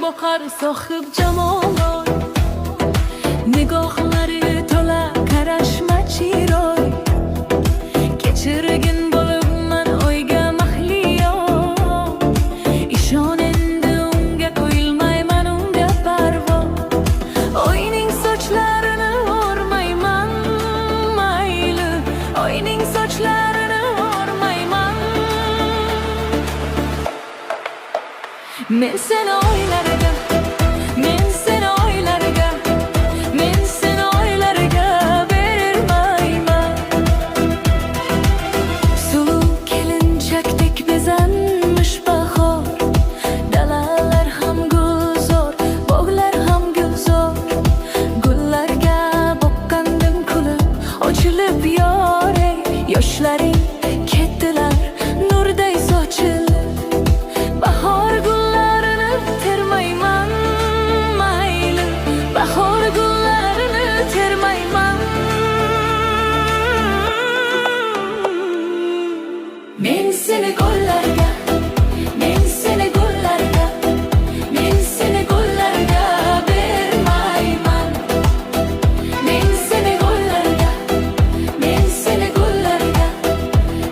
boqar sohib jamollar, nigohlari to'la qarashma chiroy. Kechirgin bo'lib man o'yga mahliyo, ishon endi unga, qo'yilmayman unga parvo. Oyning sochlarini o'rmayman, mayli, oyning sochlarini o'rmayman. Men seni o'ylarga, men seni o'ylarga, men seni o'ylarga bermayman. Suluv kelinchakdek bezanmish bahor, dalalar ham gulzor, bog'lar ham gulzor. Gullarga boqqandim kulib, ochilib yore, yoshlaring ketdilar nurday sochilib. Bahor gullarini termayman, mayli, bahor gullarini termayman. Men seni gullarga, men seni gullarga, men seni gullarga bermayman. Men seni gullarga, men seni gullarga,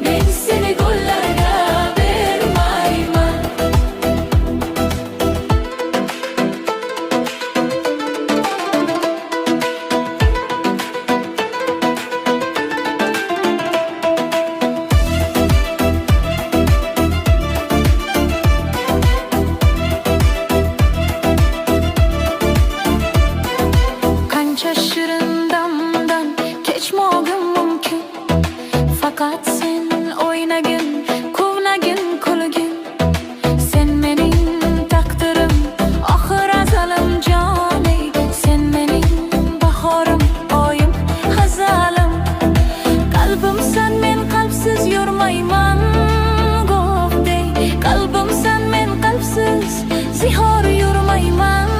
men seni gullarga bermayman. Qancha shirin damdan kechmog'im mumkin, faqat sen o'ynagin, quvnagin, kulgin. Sen mening taqdirim, oxir azalim joni. Sen mening bahorim, oyim, hazalim. Qalbimsan men, qalbsiz yurmayman, govday. Qalbimsan men, qalbsiz zihor yurmayman.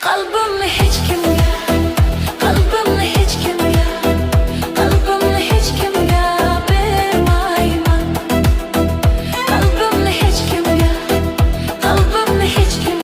Qalbimni